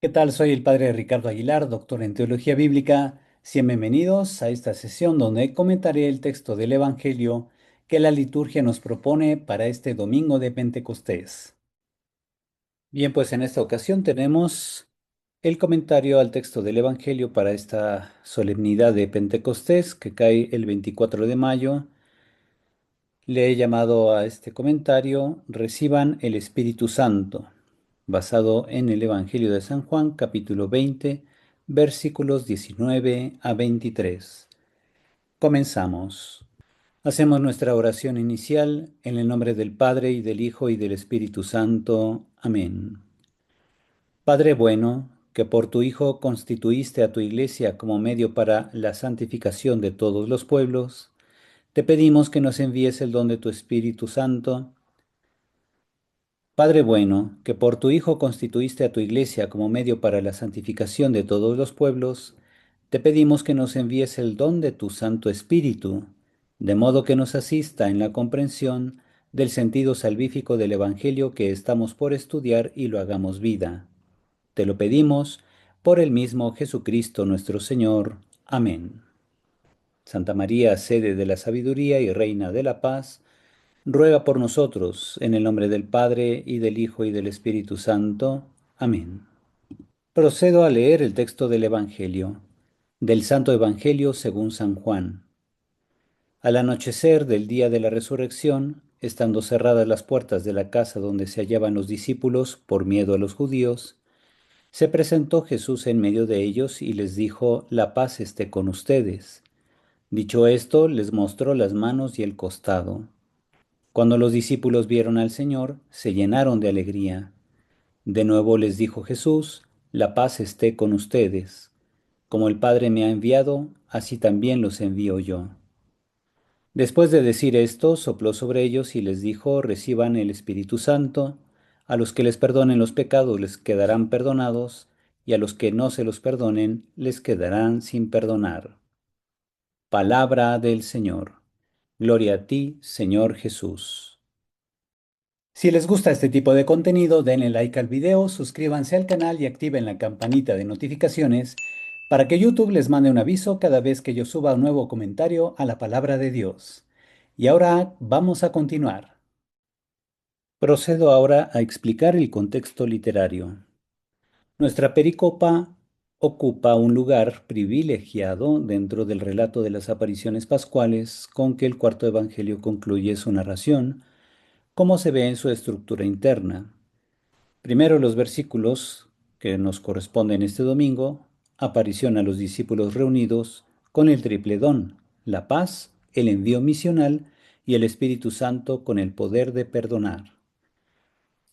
¿Qué tal? Soy el padre Ricardo Aguilar, doctor en teología bíblica. Sean bienvenidos a esta sesión donde comentaré el texto del Evangelio que la liturgia nos propone para este domingo de Pentecostés. Bien, pues en esta ocasión tenemos el comentario al texto del Evangelio para esta solemnidad de Pentecostés que cae el 24 de mayo. Le he llamado a este comentario Reciban el Espíritu Santo, basado en el Evangelio de San Juan, capítulo 20, versículos 19 a 23. Comenzamos. Hacemos nuestra oración inicial en el nombre del Padre y del Hijo y del Espíritu Santo. Amén. Padre bueno, que por tu Hijo constituiste a tu Iglesia como medio para la santificación de todos los pueblos, te pedimos que nos envíes el don de tu Espíritu Santo. Padre bueno, que por tu Hijo constituiste a tu Iglesia como medio para la santificación de todos los pueblos, te pedimos que nos envíes el don de tu Santo Espíritu, de modo que nos asista en la comprensión del sentido salvífico del Evangelio que estamos por estudiar y lo hagamos vida. Te lo pedimos por el mismo Jesucristo nuestro Señor. Amén. Santa María, sede de la sabiduría y reina de la paz, ruega por nosotros, en el nombre del Padre, y del Hijo, y del Espíritu Santo. Amén. Procedo a leer el texto del Evangelio, del Santo Evangelio según San Juan. Al anochecer del día de la resurrección, estando cerradas las puertas de la casa donde se hallaban los discípulos por miedo a los judíos, se presentó Jesús en medio de ellos y les dijo: La paz esté con ustedes. Dicho esto, les mostró las manos y el costado. Cuando los discípulos vieron al Señor, se llenaron de alegría. De nuevo les dijo Jesús: La paz esté con ustedes. Como el Padre me ha enviado, así también los envío yo. Después de decir esto, sopló sobre ellos y les dijo: Reciban el Espíritu Santo. A los que les perdonen los pecados les quedarán perdonados, y a los que no se los perdonen les quedarán sin perdonar. Palabra del Señor. Gloria a ti, Señor Jesús. Si les gusta este tipo de contenido, denle like al video, suscríbanse al canal y activen la campanita de notificaciones para que YouTube les mande un aviso cada vez que yo suba un nuevo comentario a la palabra de Dios. Y ahora vamos a continuar. Procedo ahora a explicar el contexto literario. Nuestra pericopa ocupa un lugar privilegiado dentro del relato de las apariciones pascuales con que el cuarto evangelio concluye su narración, como se ve en su estructura interna. Primero los versículos que nos corresponden este domingo: aparición a los discípulos reunidos con el triple don, la paz, el envío misional y el Espíritu Santo con el poder de perdonar.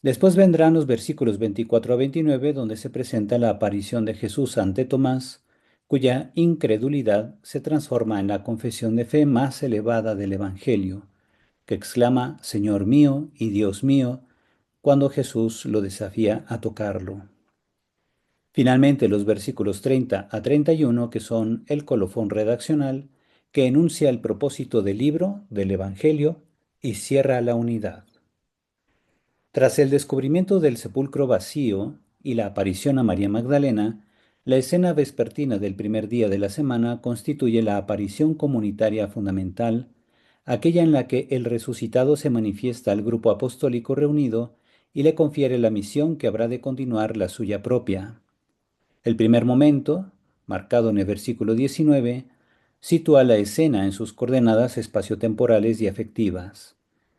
Después vendrán los versículos 24 a 29, donde se presenta la aparición de Jesús ante Tomás, cuya incredulidad se transforma en la confesión de fe más elevada del Evangelio, que exclama: Señor mío y Dios mío, cuando Jesús lo desafía a tocarlo. Finalmente, los versículos 30 a 31, que son el colofón redaccional, que enuncia el propósito del libro, del Evangelio, y cierra la unidad. Tras el descubrimiento del sepulcro vacío y la aparición a María Magdalena, la escena vespertina del primer día de la semana constituye la aparición comunitaria fundamental, aquella en la que el resucitado se manifiesta al grupo apostólico reunido y le confiere la misión que habrá de continuar la suya propia. El primer momento, marcado en el versículo 19, sitúa la escena en sus coordenadas espaciotemporales y afectivas: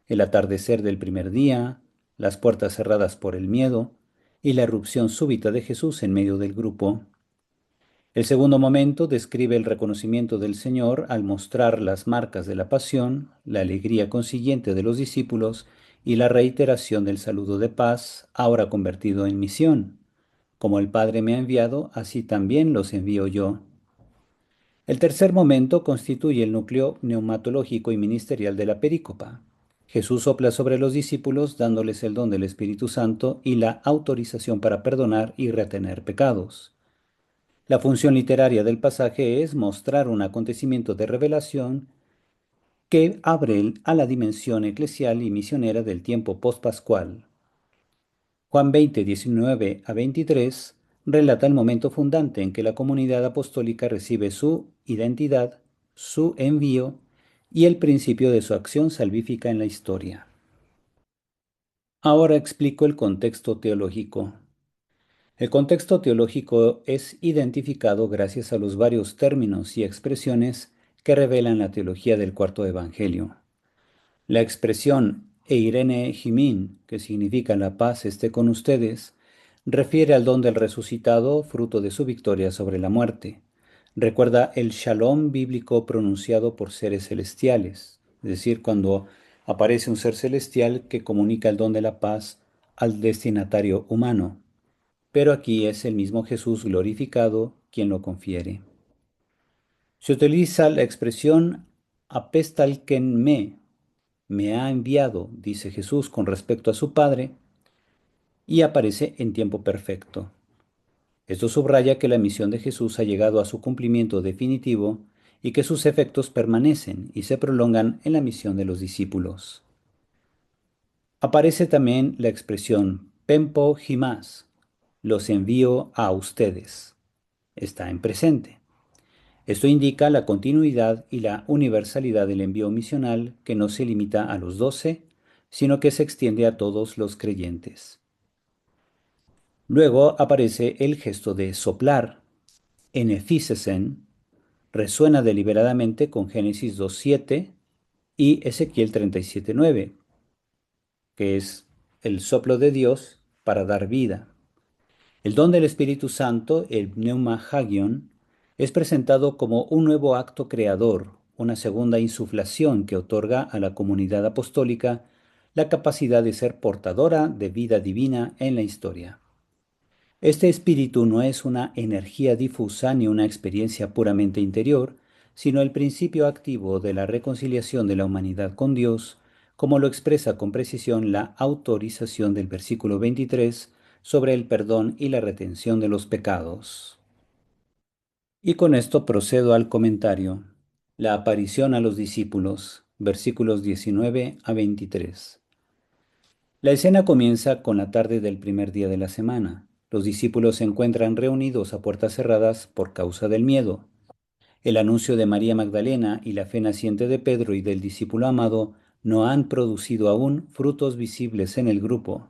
el atardecer del primer día, las puertas cerradas por el miedo y la irrupción súbita de Jesús en medio del grupo. El segundo momento describe el reconocimiento del Señor al mostrar las marcas de la pasión, la alegría consiguiente de los discípulos y la reiteración del saludo de paz, ahora convertido en misión. Como el Padre me ha enviado, así también los envío yo. El tercer momento constituye el núcleo neumatológico y ministerial de la perícopa. Jesús sopla sobre los discípulos dándoles el don del Espíritu Santo y la autorización para perdonar y retener pecados. La función literaria del pasaje es mostrar un acontecimiento de revelación que abre a la dimensión eclesial y misionera del tiempo postpascual. Juan 20, 19 a 23 relata el momento fundante en que la comunidad apostólica recibe su identidad, su envío y el principio de su acción salvífica en la historia. Ahora explico el contexto teológico. El contexto teológico es identificado gracias a los varios términos y expresiones que revelan la teología del cuarto evangelio. La expresión Eirene Himin, que significa la paz esté con ustedes, refiere al don del resucitado, fruto de su victoria sobre la muerte. Recuerda el shalom bíblico pronunciado por seres celestiales, es decir, cuando aparece un ser celestial que comunica el don de la paz al destinatario humano. Pero aquí es el mismo Jesús glorificado quien lo confiere. Se utiliza la expresión apestalken me ha enviado, dice Jesús con respecto a su Padre, y aparece en tiempo perfecto. Esto subraya que la misión de Jesús ha llegado a su cumplimiento definitivo y que sus efectos permanecen y se prolongan en la misión de los discípulos. Aparece también la expresión Pempo Himas, los envío a ustedes. Está en presente. Esto indica la continuidad y la universalidad del envío misional que no se limita a los 12, sino que se extiende a todos los creyentes. Luego aparece el gesto de soplar, en efisesen, resuena deliberadamente con Génesis 2:7 y Ezequiel 37:9, que es el soplo de Dios para dar vida. El don del Espíritu Santo, el Pneuma Hagion, es presentado como un nuevo acto creador, una segunda insuflación que otorga a la comunidad apostólica la capacidad de ser portadora de vida divina en la historia. Este espíritu no es una energía difusa ni una experiencia puramente interior, sino el principio activo de la reconciliación de la humanidad con Dios, como lo expresa con precisión la autorización del versículo 23 sobre el perdón y la retención de los pecados. Y con esto procedo al comentario. La aparición a los discípulos, versículos 19 a 23. La escena comienza con la tarde del primer día de la semana. Los discípulos se encuentran reunidos a puertas cerradas por causa del miedo. El anuncio de María Magdalena y la fe naciente de Pedro y del discípulo amado no han producido aún frutos visibles en el grupo.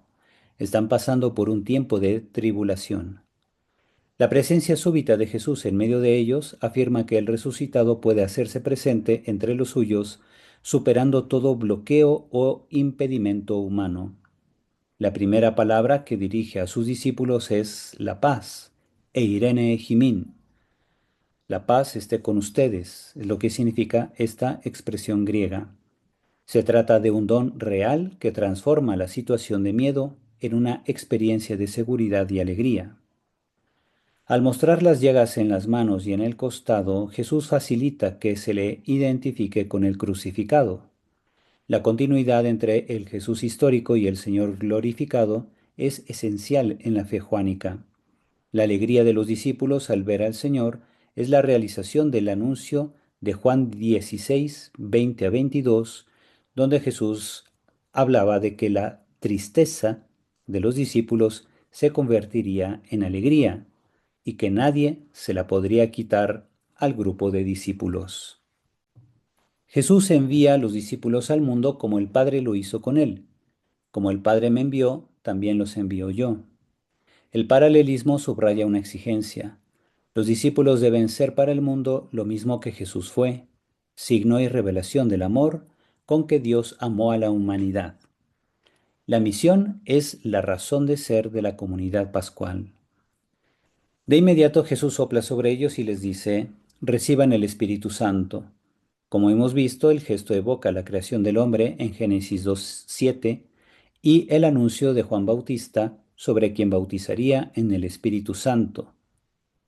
Están pasando por un tiempo de tribulación. La presencia súbita de Jesús en medio de ellos afirma que el resucitado puede hacerse presente entre los suyos, superando todo bloqueo o impedimento humano. La primera palabra que dirige a sus discípulos es la paz, Eirene Himin. La paz esté con ustedes, es lo que significa esta expresión griega. Se trata de un don real que transforma la situación de miedo en una experiencia de seguridad y alegría. Al mostrar las llagas en las manos y en el costado, Jesús facilita que se le identifique con el crucificado. La continuidad entre el Jesús histórico y el Señor glorificado es esencial en la fe juánica. La alegría de los discípulos al ver al Señor es la realización del anuncio de Juan 16, 20 a 22, donde Jesús hablaba de que la tristeza de los discípulos se convertiría en alegría y que nadie se la podría quitar al grupo de discípulos. Jesús envía a los discípulos al mundo como el Padre lo hizo con él. Como el Padre me envió, también los envío yo. El paralelismo subraya una exigencia. Los discípulos deben ser para el mundo lo mismo que Jesús fue, signo y revelación del amor con que Dios amó a la humanidad. La misión es la razón de ser de la comunidad pascual. De inmediato Jesús sopla sobre ellos y les dice, reciban el Espíritu Santo. Como hemos visto, el gesto evoca la creación del hombre en Génesis 2:7 y el anuncio de Juan Bautista sobre quien bautizaría en el Espíritu Santo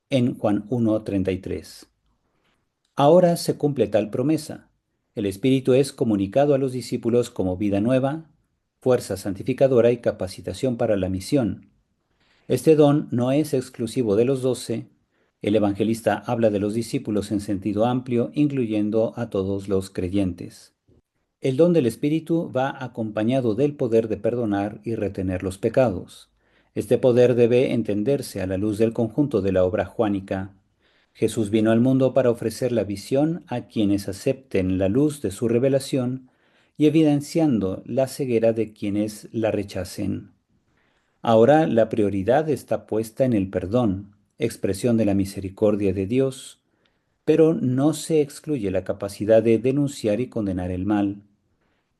en Juan 1:33. Ahora se cumple tal promesa. El Espíritu es comunicado a los discípulos como vida nueva, fuerza santificadora y capacitación para la misión. Este don no es exclusivo de los 12. El evangelista habla de los discípulos en sentido amplio, incluyendo a todos los creyentes. El don del Espíritu va acompañado del poder de perdonar y retener los pecados. Este poder debe entenderse a la luz del conjunto de la obra juánica. Jesús vino al mundo para ofrecer la visión a quienes acepten la luz de su revelación y evidenciando la ceguera de quienes la rechacen. Ahora la prioridad está puesta en el perdón, expresión de la misericordia de Dios, pero no se excluye la capacidad de denunciar y condenar el mal.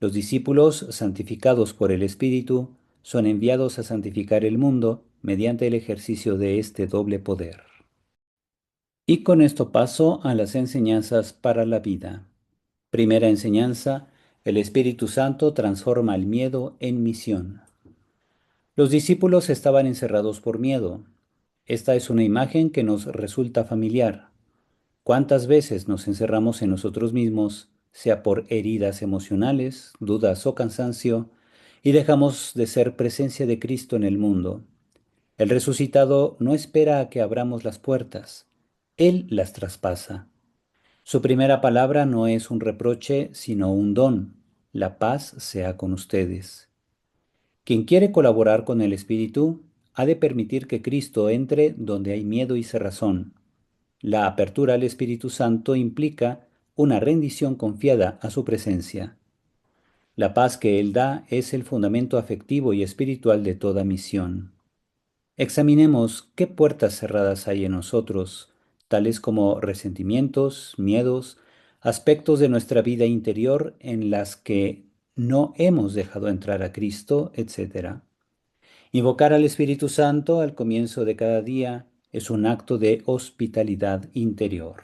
Los discípulos, santificados por el Espíritu, son enviados a santificar el mundo mediante el ejercicio de este doble poder. Y con esto paso a las enseñanzas para la vida. Primera enseñanza: el Espíritu Santo transforma el miedo en misión. Los discípulos estaban encerrados por miedo. Esta es una imagen que nos resulta familiar. ¿Cuántas veces nos encerramos en nosotros mismos, sea por heridas emocionales, dudas o cansancio, y dejamos de ser presencia de Cristo en el mundo? El resucitado no espera a que abramos las puertas, Él las traspasa. Su primera palabra no es un reproche, sino un don: la paz sea con ustedes. Quien quiere colaborar con el Espíritu ha de permitir que Cristo entre donde hay miedo y cerrazón. La apertura al Espíritu Santo implica una rendición confiada a su presencia. La paz que Él da es el fundamento afectivo y espiritual de toda misión. Examinemos qué puertas cerradas hay en nosotros, tales como resentimientos, miedos, aspectos de nuestra vida interior en las que no hemos dejado entrar a Cristo, etc. Invocar al Espíritu Santo al comienzo de cada día es un acto de hospitalidad interior.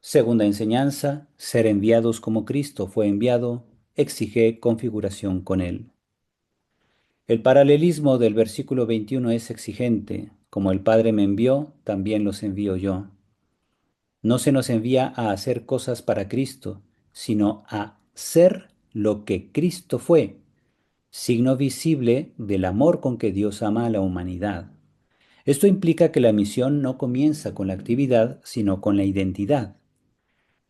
Segunda enseñanza: ser enviados como Cristo fue enviado, exige configuración con Él. El paralelismo del versículo 21 es exigente: como el Padre me envió, también los envío yo. No se nos envía a hacer cosas para Cristo, sino a ser lo que Cristo fue, signo visible del amor con que Dios ama a la humanidad. Esto implica que la misión no comienza con la actividad, sino con la identidad.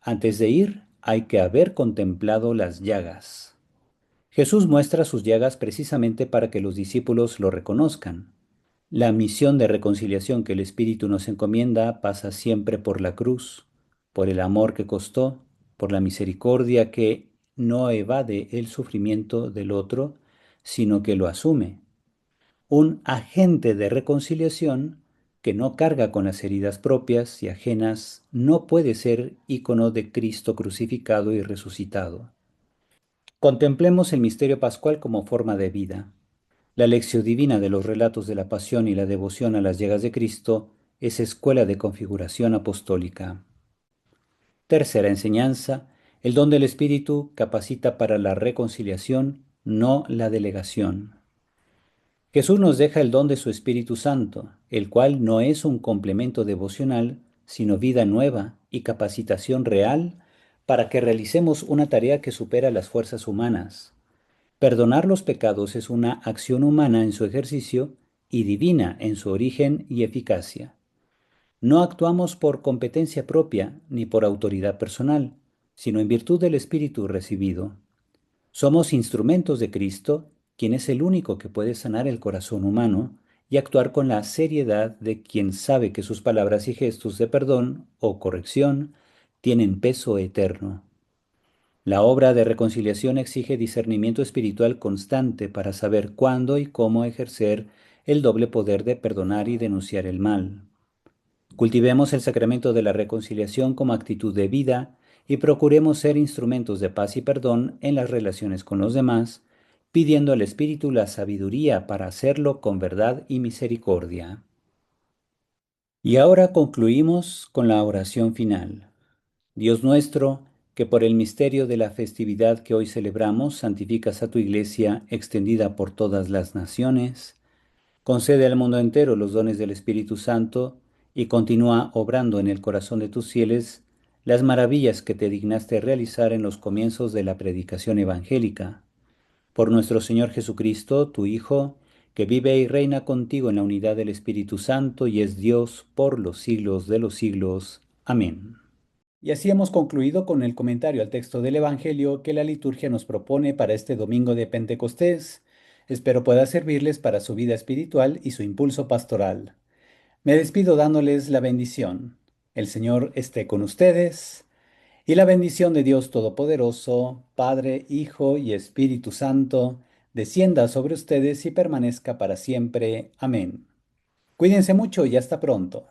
Antes de ir, hay que haber contemplado las llagas. Jesús muestra sus llagas precisamente para que los discípulos lo reconozcan. La misión de reconciliación que el Espíritu nos encomienda pasa siempre por la cruz, por el amor que costó, por la misericordia que no evade el sufrimiento del otro, sino que lo asume. Un agente de reconciliación que no carga con las heridas propias y ajenas no puede ser ícono de Cristo crucificado y resucitado. Contemplemos el misterio pascual como forma de vida. La lección divina de los relatos de la pasión y la devoción a las llagas de Cristo es escuela de configuración apostólica. Tercera enseñanza: el don del Espíritu capacita para la reconciliación, no la delegación. Jesús nos deja el don de su Espíritu Santo, el cual no es un complemento devocional, sino vida nueva y capacitación real para que realicemos una tarea que supera las fuerzas humanas. Perdonar los pecados es una acción humana en su ejercicio y divina en su origen y eficacia. No actuamos por competencia propia ni por autoridad personal, sino en virtud del Espíritu recibido. Somos instrumentos de Cristo, quien es el único que puede sanar el corazón humano y actuar con la seriedad de quien sabe que sus palabras y gestos de perdón o corrección tienen peso eterno. La obra de reconciliación exige discernimiento espiritual constante para saber cuándo y cómo ejercer el doble poder de perdonar y denunciar el mal. Cultivemos el sacramento de la reconciliación como actitud de vida y procuremos ser instrumentos de paz y perdón en las relaciones con los demás, pidiendo al Espíritu la sabiduría para hacerlo con verdad y misericordia. Y ahora concluimos con la oración final. Dios nuestro, que por el misterio de la festividad que hoy celebramos santificas a tu Iglesia extendida por todas las naciones, concede al mundo entero los dones del Espíritu Santo y continúa obrando en el corazón de tus fieles las maravillas que te dignaste realizar en los comienzos de la predicación evangélica. Por nuestro Señor Jesucristo, tu Hijo, que vive y reina contigo en la unidad del Espíritu Santo y es Dios por los siglos de los siglos. Amén. Y así hemos concluido con el comentario al texto del Evangelio que la liturgia nos propone para este domingo de Pentecostés. Espero pueda servirles para su vida espiritual y su impulso pastoral. Me despido dándoles la bendición. El Señor esté con ustedes y la bendición de Dios Todopoderoso, Padre, Hijo y Espíritu Santo, descienda sobre ustedes y permanezca para siempre. Amén. Cuídense mucho y hasta pronto.